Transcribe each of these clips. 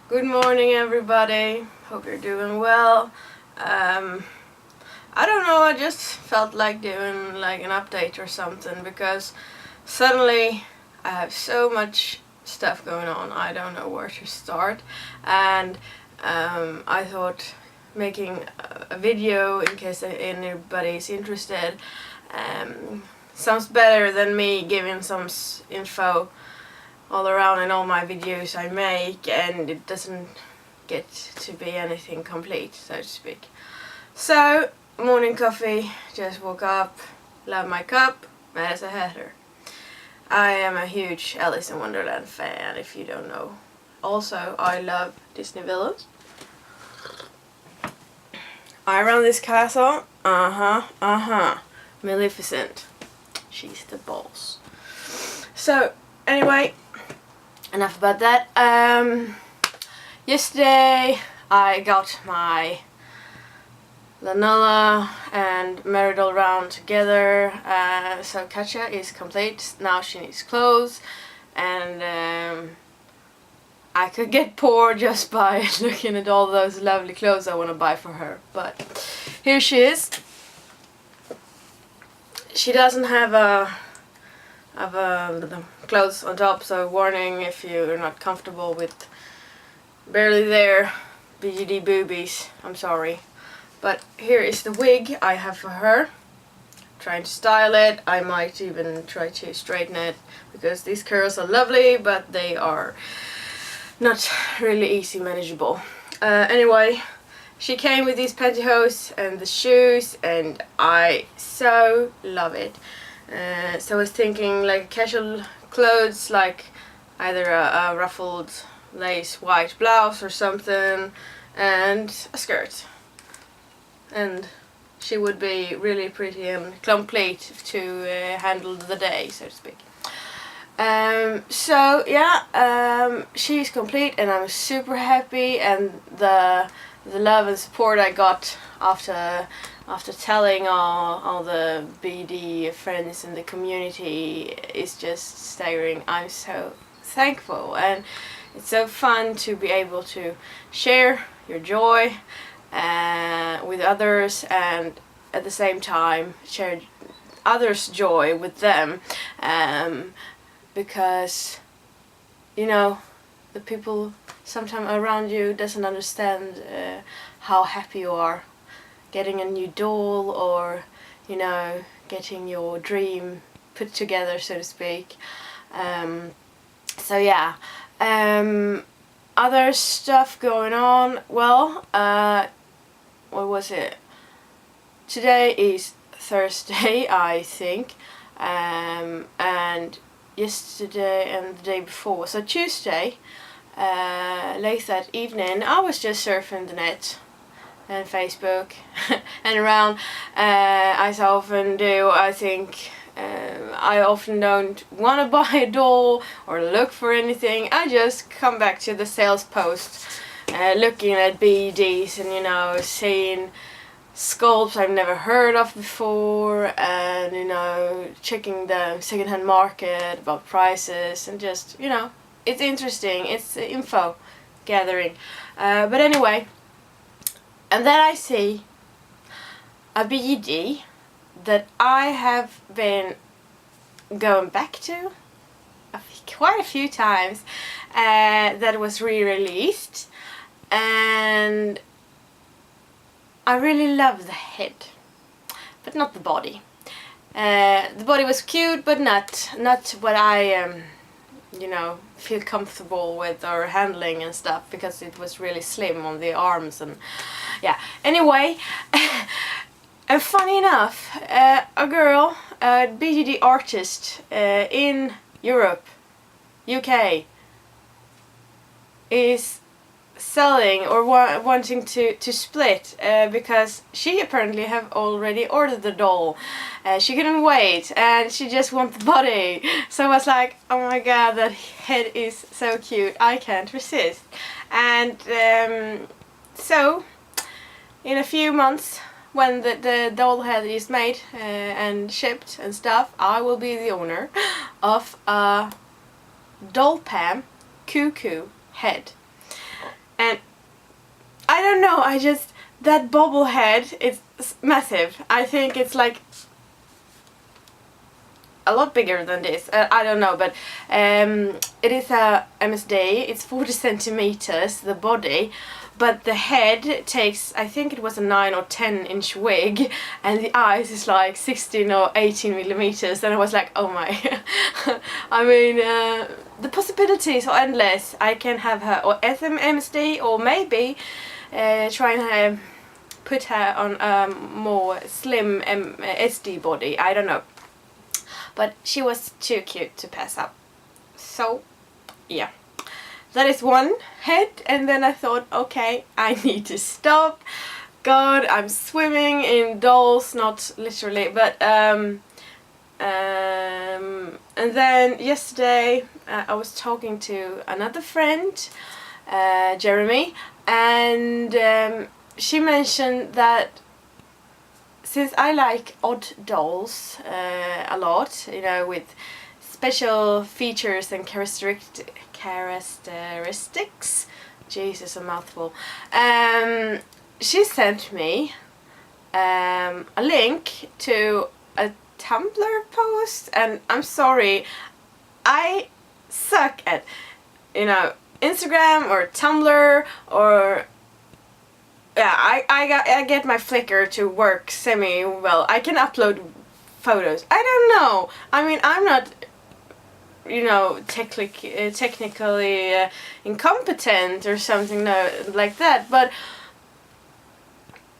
Good morning, everybody. Hope you're doing well. I don't know, I just felt like doing like an update or something because suddenly I have so much stuff going on. I don't know where to start, and I thought making a video in case anybody's interested sounds better than me giving some info all around in all my videos I make, and it doesn't get to be anything complete, so to speak. So, morning coffee, just woke up, love my cup, mad as a hatter. I am a huge Alice in Wonderland fan, if you don't know. Also, I love Disney villains. I run this castle, Maleficent. She's the boss. So, anyway, enough about that. Yesterday I got my Lanella and Meridol round together, so Katja is complete. Now she needs clothes, and I could get poor just by looking at all those lovely clothes I want to buy for her, but here she is. She doesn't have the clothes on top, so warning if you're not comfortable with barely there BGD boobies, I'm sorry. But here is the wig I have for her. Trying to style it. I might even try to straighten it because these curls are lovely, but they are not really easy manageable. Anyway, she came with these pantyhose and the shoes, and I so love it. So I was thinking like casual clothes, like either a ruffled lace white blouse or something, and a skirt. And she would be really pretty and complete to handle the day, so to speak. So yeah, she's complete and I'm super happy, and the love and support I got after telling all the BD friends in the community is just staggering. I'm so thankful, and it's so fun to be able to share your joy with others, and at the same time share others' joy with them, because you know the people sometimes around you doesn't understand how happy you are getting a new doll, or you know, getting your dream put together, so to speak. So yeah, other stuff going on. Well, what was it? Today is Thursday, I think, and yesterday and the day before, so Tuesday, late that evening, I was just surfing the net and Facebook and around, as I often do. I think I often don't want to buy a doll or look for anything. I just come back to the sales post, looking at BDs and, you know, seeing sculpts I've never heard of before, and you know, checking the secondhand market about prices, and just, you know, it's interesting. It's info gathering. But anyway, and then I see a BD that I have been going back to quite a few times, that was re-released, and I really love the head, but not the body. The body was cute, but not what I you know, feel comfortable with or handling and stuff, because it was really slim on the arms, and yeah. Anyway, and funny enough, a girl, a BGD artist in Europe, UK, is selling or wanting to split, because she apparently have already ordered the doll. She couldn't wait, and she just wants the body. So I was like, oh my god, that head is so cute, I can't resist. And so in a few months, when the doll head is made and shipped and stuff, I will be the owner of a doll Pam cuckoo head. And I don't know, that bobble head is massive. I think it's like a lot bigger than this. I don't know, but it is a MSD. It's 40 centimeters, the body, but the head takes, I think it was a 9 or 10 inch wig, and the eyes is like 16 or 18 millimeters. And I was like, oh my. I mean, the possibilities are endless. I can have her or MSD, or maybe try and put her on a more slim SD body. I don't know. But she was too cute to pass up. So, yeah. That is one head, and then I thought, okay, I need to stop. God, I'm swimming in dolls, not literally, but and then yesterday I was talking to another friend, Jeremy, and she mentioned that since I like odd dolls a lot, you know, with special features and characteristics, Jesus, a mouthful, she sent me a link to a Tumblr post, and I'm sorry, I suck at, you know, Instagram or Tumblr or... Yeah, I get my Flickr to work semi well. I can upload photos. I don't know. I mean, I'm not, you know, technically incompetent or something like that, but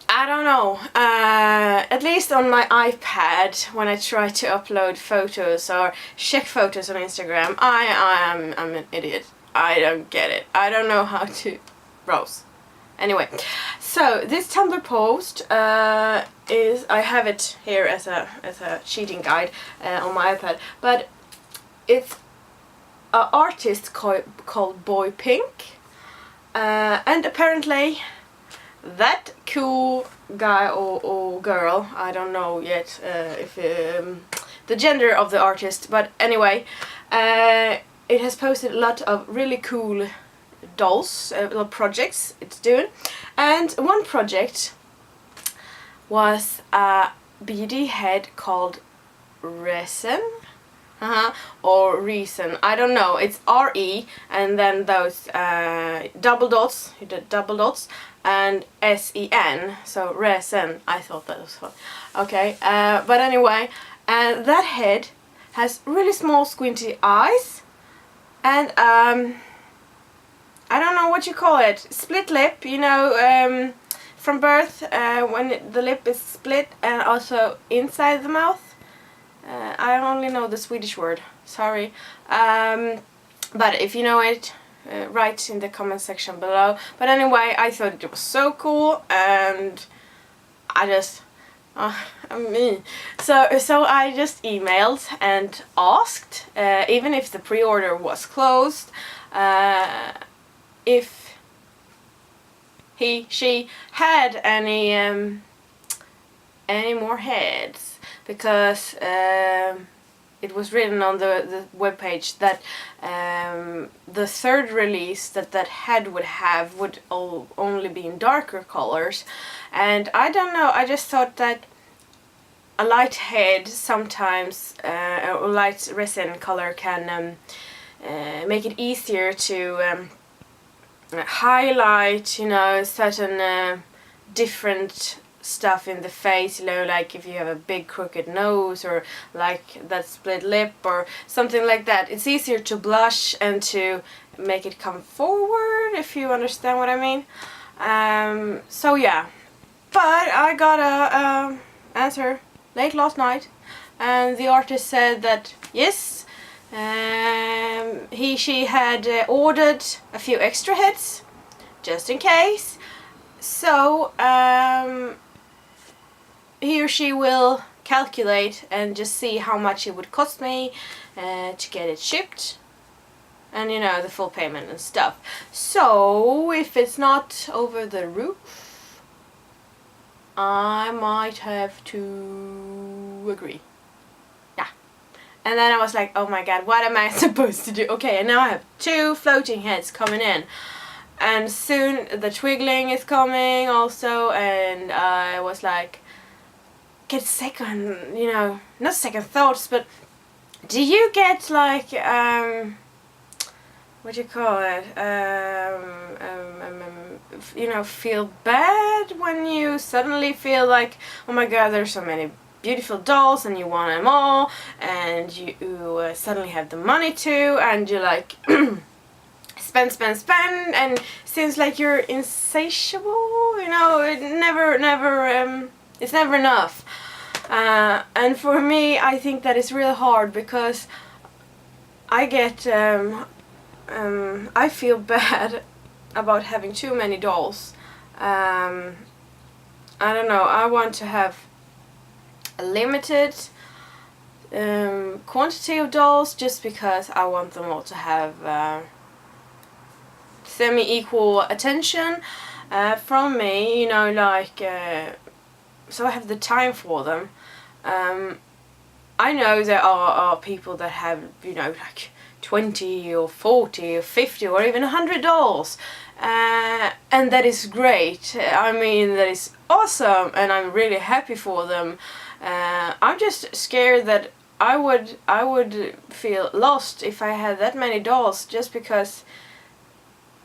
I don't know. At least on my iPad, when I try to upload photos or check photos on Instagram, I'm an idiot. I don't get it. I don't know how to browse. Anyway, so this Tumblr post is, I have it here as a cheating guide on my iPad, but it's an artist called Boy Pink, and apparently that cool guy or girl, I don't know yet if the gender of the artist, but anyway, it has posted a lot of really cool dolls, little projects it's doing, and one project was a beady head called Resin, or Reason, I don't know, it's R-E and then those double dots, you did double dots, and S-E-N, so Resin. I thought that was fun. Okay, but anyway, that head has really small squinty eyes, and I don't know what you call it, split lip, you know, from birth, when the lip is split, and also inside the mouth. I only know the Swedish word, sorry. But if you know it, write in the comment section below. But anyway, I thought it was so cool, and I just... So I just emailed and asked, even if the pre-order was closed, if she had any more heads, because it was written on the webpage that the third release that head would have would only be in darker colors, and I don't know, I just thought that a light head sometimes, or light resin color can make it easier to highlight, you know, certain different stuff in the face, you know, like if you have a big crooked nose or like that split lip or something like that. It's easier to blush and to make it come forward, if you understand what I mean. So yeah, but I got a answer late last night, and the artist said that yes, she had ordered a few extra heads just in case, so he or she will calculate and just see how much it would cost me to get it shipped, and you know, the full payment and stuff. So if it's not over the roof, I might have to agree. Yeah. And then I was like, oh my god, what am I supposed to do? Okay, and now I have 2 floating heads coming in. and soon the twiggling is coming also, and I was like, get second, you know, not second thoughts, but do you get like what do you call it, you know, feel bad when you suddenly feel like, oh my god, there's so many beautiful dolls and you want them all, and you suddenly have the money too, and you like spend, and seems like you're insatiable, you know, it's never enough. And for me, I think that is really hard, because I get I feel bad about having too many dolls. I don't know, I want to have a limited quantity of dolls, just because I want them all to have semi-equal attention from me, you know, like so I have the time for them. I know there are people that have, you know, like 20 or 40 or 50 or even 100 dolls, and that is great. I mean, that is awesome, and I'm really happy for them. I'm just scared that I would feel lost if I had that many dolls, just because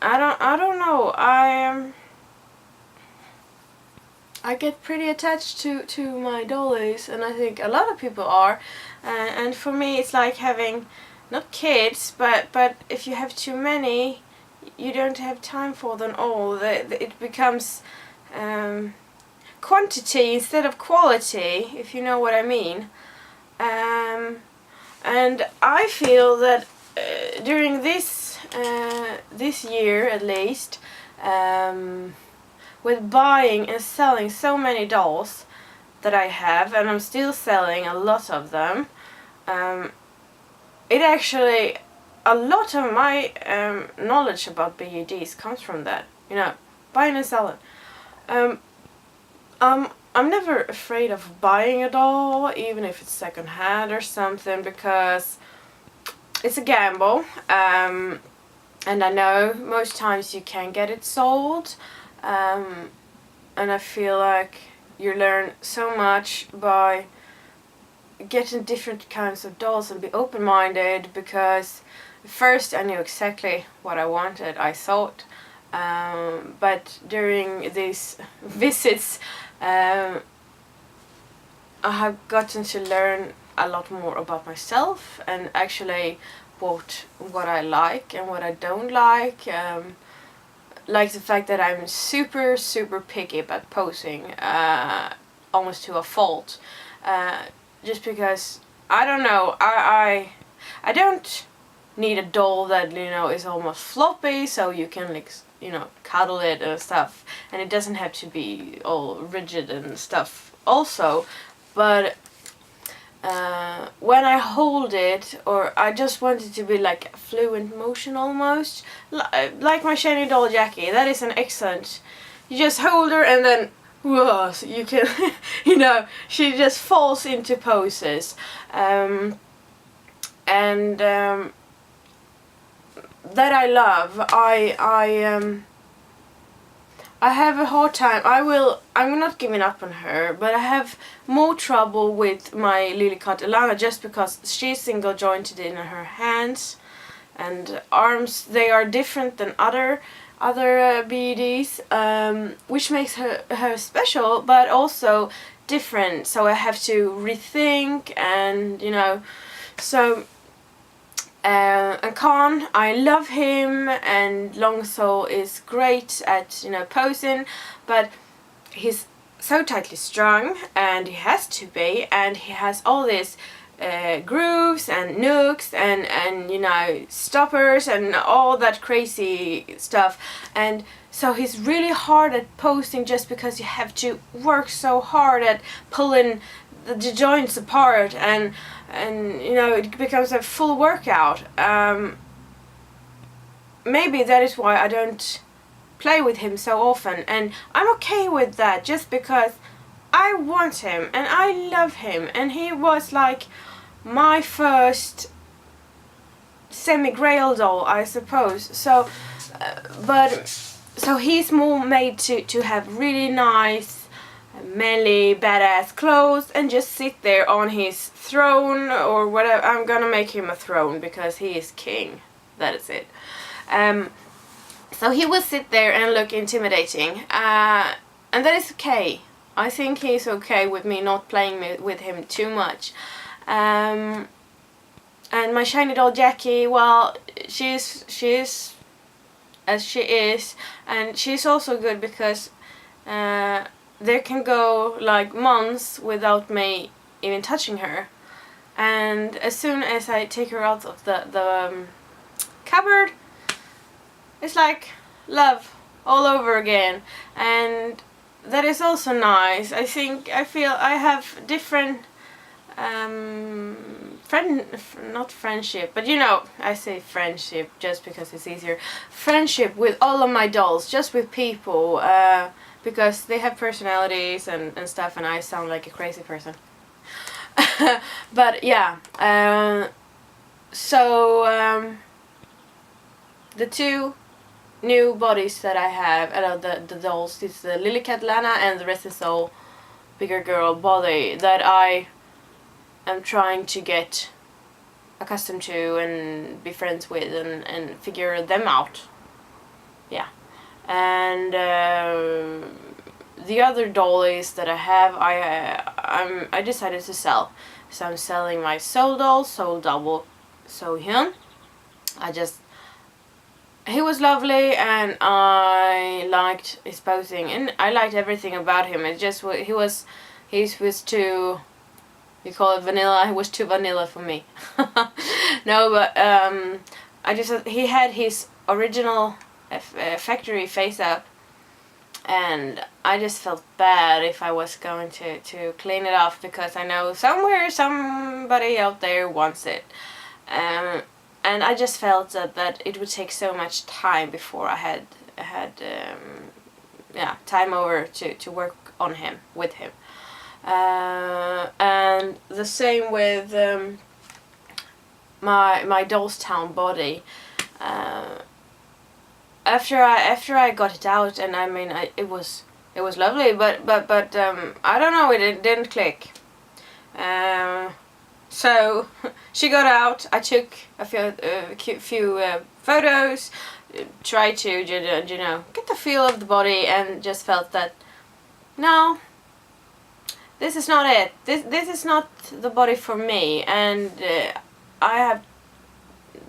I don't know, I get pretty attached to my dollies, and I think a lot of people are, and for me it's like having, not kids, but if you have too many, you don't have time for them all. It becomes quantity instead of quality, if you know what I mean. And I feel that during this year at least, with buying and selling so many dolls that I have, and I'm still selling a lot of them, it actually, a lot of my knowledge about BUDs comes from that, you know, buying and selling. I'm never afraid of buying a doll, even if it's second hand or something, because it's a gamble, and I know most times you can get it sold, and I feel like you learn so much by getting different kinds of dolls and be open-minded, because first I knew exactly what I wanted, I thought, but during these visits I have gotten to learn a lot more about myself, and actually what I like and what I don't like. Like the fact that I'm super picky about posing, almost to a fault, just because, I don't know, I don't need a doll that, you know, is almost floppy, so you can, like, you know, cuddle it and stuff, and it doesn't have to be all rigid and stuff also, but when I hold it, or I just want it to be like fluent motion almost, like my shiny doll Jackie, that is an excellent, you just hold her and then whoa, so you can you know, she just falls into poses, and that I love. I have a hard time. I'm not giving up on her, but I have more trouble with my lily cat Alana, just because she's single jointed in her hands and arms. They are different than other BEDs, which makes her special, but also different. So I have to rethink, and you know, so. And Khan, I love him, and Longsoul is great at, you know, posing, but he's so tightly strung, and he has to be, and he has all these grooves and nooks and you know, stoppers and all that crazy stuff, and so he's really hard at posing, just because you have to work so hard at pulling the joints apart, and you know, it becomes a full workout. Maybe that is why I don't play with him so often, and I'm okay with that, just because I want him and I love him, and he was like my first semi-grail doll, I suppose. So but so he's more made to have really nice, manly, badass clothes and just sit there on his throne or whatever. I'm gonna make him a throne because he is king. That is it. So he will sit there and look intimidating, and that is okay. I think he's okay with me not playing with him too much. And my shiny doll Jackie, well, she's as she is, and she's also good because there can go like months without me even touching her, and as soon as I take her out of the cupboard, it's like love all over again, and that is also nice. I feel I have different not friendship, but you know, I say friendship just because it's easier. Friendship with all of my dolls, just with people, because they have personalities and stuff, and I sound like a crazy person. But yeah, so the two new bodies that I have, the dolls, is the Lily Cat Lana and the Restless Soul Bigger Girl body that I am trying to get accustomed to and be friends with and figure them out. Yeah. And the other dollies that I have, I decided to sell. So I'm selling my Soul doll, Soul Double, So Hyun. He was lovely, and I liked his posing, and I liked everything about him. It just he was too, you call it vanilla. He was too vanilla for me. No, but he had his original factory face up, and I just felt bad if I was going to clean it off, because I know somewhere somebody out there wants it. And I just felt that it would take so much time before I had time over to work on him, with him. And the same with my Dollstown body. After I got it out, and I mean it was lovely, but I don't know, it didn't click. So she got out. I took a few photos, tried to you know get the feel of the body, and just felt that no, this is not it. This is not the body for me. And I have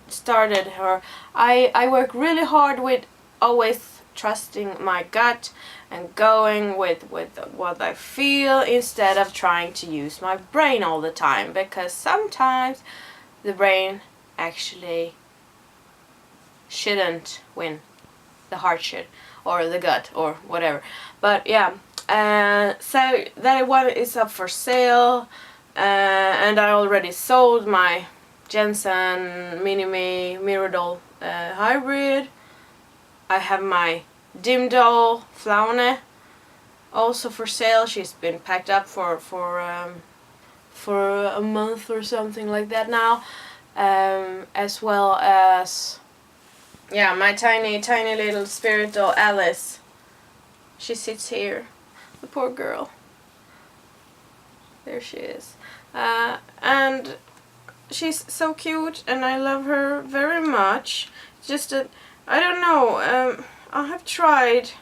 started her. I work really hard with always trusting my gut and going with what I feel, instead of trying to use my brain all the time, because sometimes the brain actually shouldn't win. The heart should, or the gut, or whatever. But yeah, so that one is up for sale, and I already sold my Jensen Mini-Me Mirror Doll hybrid. I have my Dim Doll Flaune also for sale. She's been packed up for a month or something like that now, as well as my tiny little spirit doll Alice. She sits here, the poor girl. There she is, and she's so cute, and I love her very much. Just that I don't know. I have tried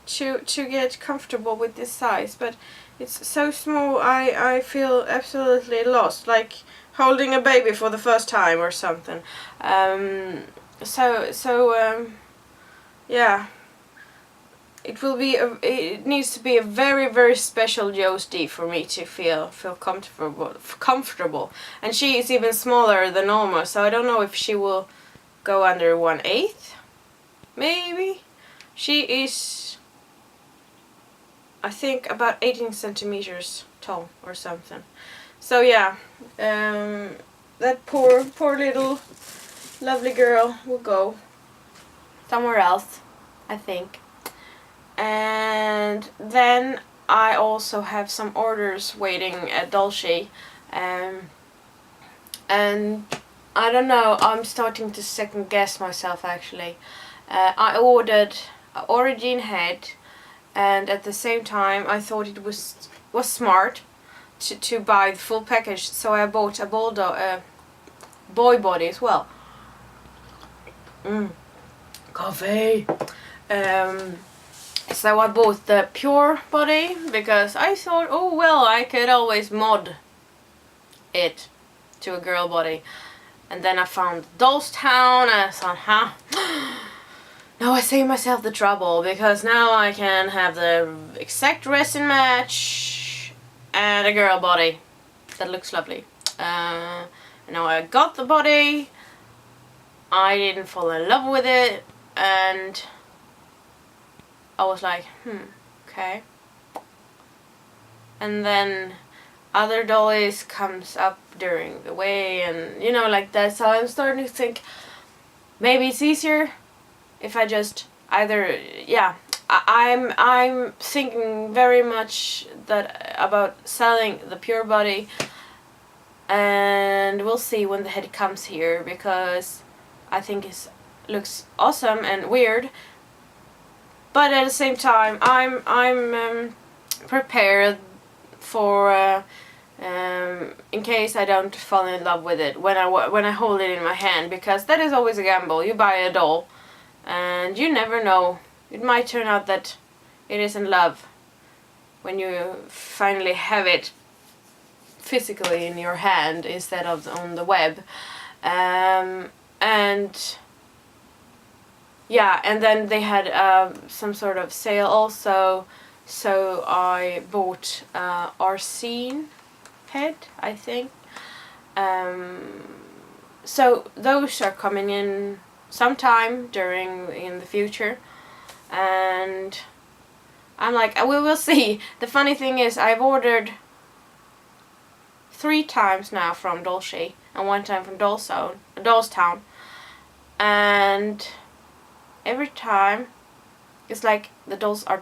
to get comfortable with this size, but it's so small. I feel absolutely lost, like holding a baby for the first time or something. Yeah. It needs to be a very special Josie for me to feel comfortable. And she is even smaller than normal, so I don't know if she will go under 1/8. Maybe. She is, I think, about 18 centimeters tall or something. So yeah, that poor little lovely girl will go somewhere else, I think. And then I also have some orders waiting at Dolce, and I don't know, I'm starting to second guess myself actually. I ordered an origin head, and at the same time I thought it was smart to buy the full package, so I bought a boy body as well. Coffee. So I bought the pure body because I thought, oh well, I could always mod it to a girl body. And then I found Doll's Town and I thought, now I save myself the trouble, because now I can have the exact resin match and a girl body that looks lovely. And now I got the body, I didn't fall in love with it, and I was like, okay. And then other dollies comes up during the way, and you know, like that. So I'm starting to think maybe it's easier if I just either, I'm thinking very much that about selling the pure body, and we'll see when the head comes here, because I think it looks awesome and weird. But at the same time, I'm prepared for in case I don't fall in love with it when I hold it in my hand, because that is always a gamble. You buy a doll, and you never know. It might turn out that it isn't love when you finally have it physically in your hand instead of on the web, and yeah, and then they had some sort of sale also, so I bought our scene head, I think. So those are coming in sometime in the future, and I'm like, we will see. The funny thing is, I've ordered 3 times now from Dolce and 1 time from Doll's Town, and every time it's like the dolls are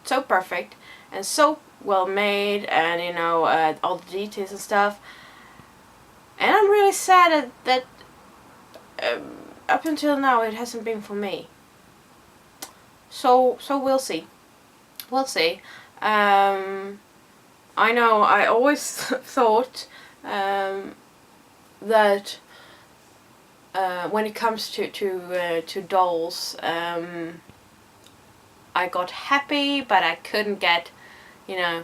so perfect and so well made, and you know, all the details and stuff, and I'm really sad that up until now it hasn't been for me. So we'll see. I know I always thought that when it comes to dolls, I got happy, but I couldn't get, you know,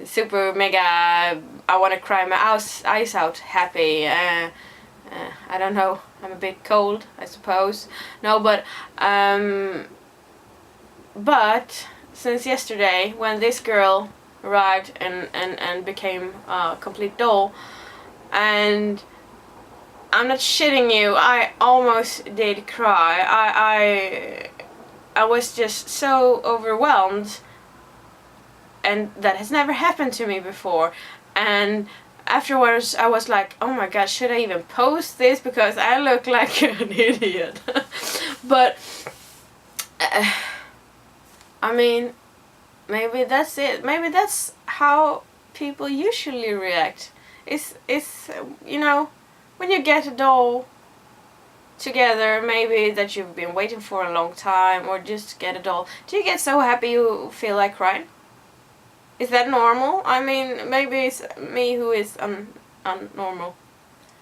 super mega, I want to cry my eyes out happy. I don't know, I'm a bit cold, I suppose. No, but since yesterday, when this girl arrived and became a complete doll, and I'm not shitting you, I almost did cry. I was just so overwhelmed, and that has never happened to me before. And afterwards I was like, oh my god, should I even post this, because I look like an idiot. But I mean, maybe that's it. Maybe that's how people usually react. It's you know, when you get a doll together, maybe that you've been waiting for a long time, or just get a doll, do you get so happy you feel like crying? Is that normal? I mean, maybe it's me who is unnormal.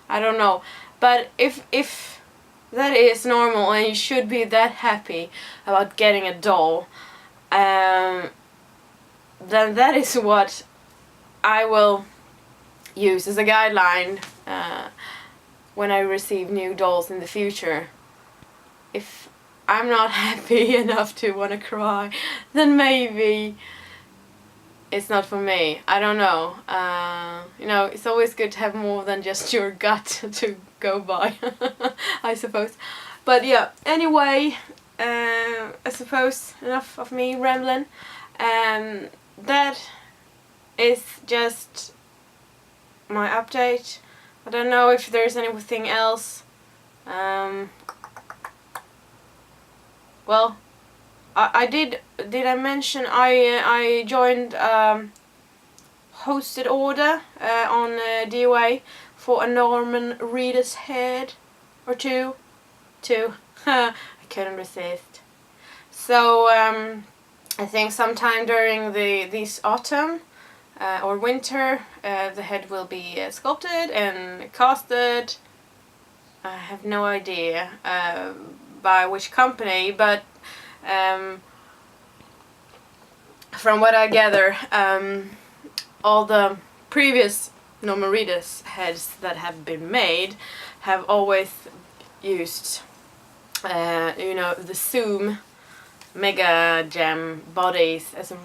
I don't know. But if that is normal and you should be that happy about getting a doll, then that is what I will use as a guideline when I receive new dolls in the future. If I'm not happy enough to want to cry, then maybe it's not for me. I don't know. You know, it's always good to have more than just your gut to go by, I suppose. But yeah, anyway, I suppose enough of me rambling. That is just my update. I don't know if there's anything else. Well, I did I mention I joined hosted order on DOA for a Norman Reedus head or two. I I couldn't resist. So I think sometime during this autumn or winter, the head will be sculpted and casted. I have no idea by which company, but from what I gather, all the previous Nomoridas heads that have been made have always used, the Zoom Mega Gem bodies as a,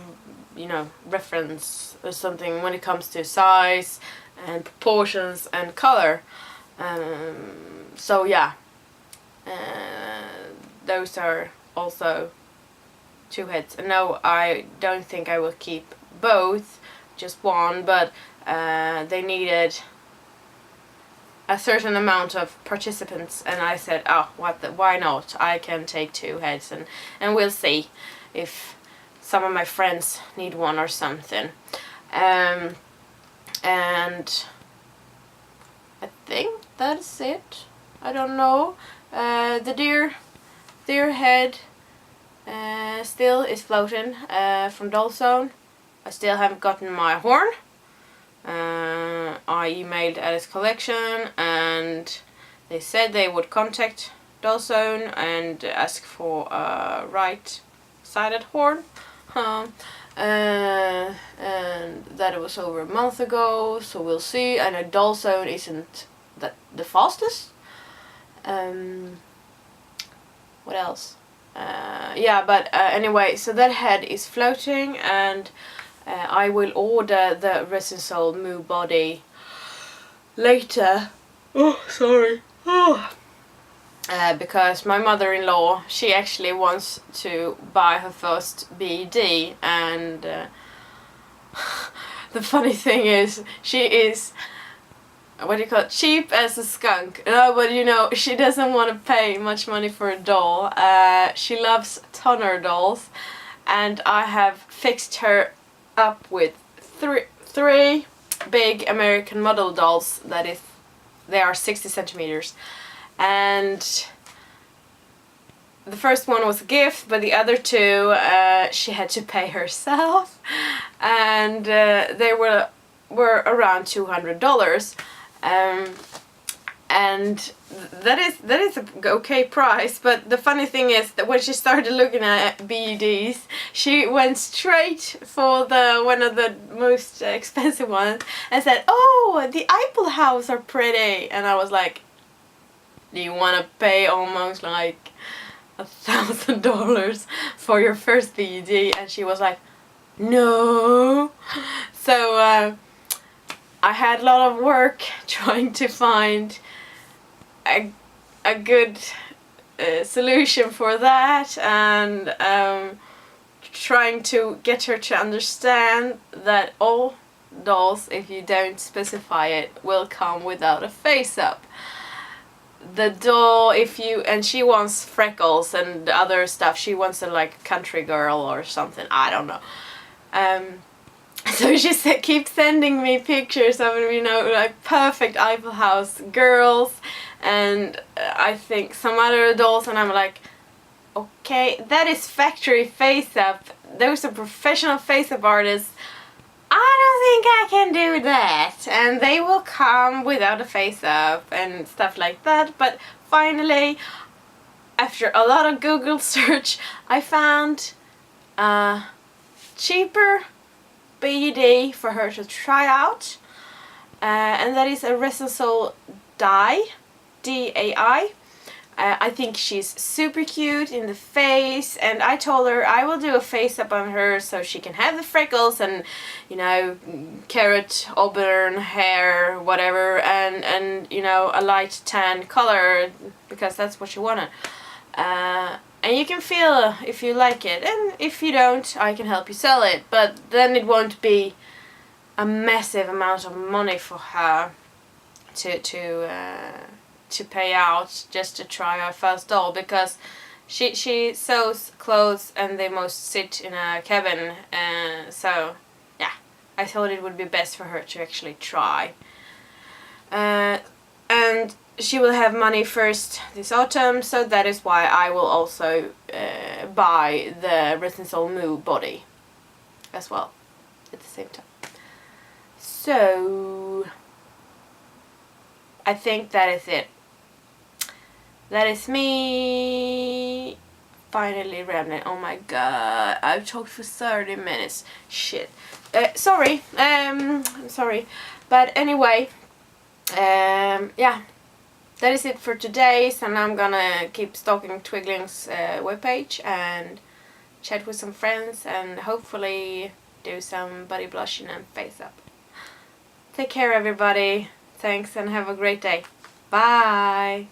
reference or something when it comes to size and proportions and color. So yeah, those are also 2 heads. And no, I don't think I will keep both, just one, but they needed a certain amount of participants, and I said, why not? I can take 2 heads, and we'll see if some of my friends need one or something. And I think that's it. I don't know. The deer head still is floating from Dollzone. I still haven't gotten my horn. I emailed Alice Collection and they said they would contact Dollzone and ask for a right-sided horn. And that was over a month ago, so we'll see. I know Dollzone isn't the fastest. What else? Anyway, so that head is floating, and I will order the Resin Soul Moo body later. Oh, sorry. Because my mother-in-law, she actually wants to buy her first BD, and the funny thing is, she is, cheap as a skunk. No, but she doesn't want to pay much money for a doll. She loves toner dolls, and I have fixed her up with three big American model dolls. They are 60 centimeters. And the first one was a gift, but the other 2 she had to pay herself, and they were around $200. And that is a okay price, but the funny thing is that when she started looking at BDs, she went straight for one of the most expensive ones and said, "Oh, the Eiffel House are pretty," and I was like, do you want to pay almost like $1,000 for your first BD? And she was like, no. So I had a lot of work trying to find a good solution for that, and trying to get her to understand that all dolls, if you don't specify it, will come without a face-up. The doll, and she wants freckles and other stuff, she wants a country girl or something, I don't know. So she keeps sending me pictures of, perfect Eiffel House girls, and I think some other dolls, and I'm like, okay, that is factory face-up, those are professional face-up artists. I don't think I can do that, and they will come without a face-up and stuff like that. But finally, after a lot of Google search, I found a cheaper BD for her to try out, and that is a Resin Soul dye, D-A-I. I think she's super cute in the face, and I told her I will do a face-up on her so she can have the freckles and, carrot, auburn hair, whatever, and a light tan color, because that's what she wanted. And you can feel if you like it, and if you don't, I can help you sell it, but then it won't be a massive amount of money for her to pay out just to try our first doll, because she sews clothes and they most sit in a cabin, so yeah, I thought it would be best for her to actually try. And she will have money first this autumn, so that is why I will also buy the Resin Soul Moo body as well at the same time. So I think that is it. That is me finally rambling. Oh my god, I've talked for 30 minutes. Shit. Sorry. I'm sorry. But anyway, yeah. That is it for today, so now I'm gonna keep stalking Twigling's webpage and chat with some friends and hopefully do some body blushing and face up. Take care everybody. Thanks and have a great day. Bye!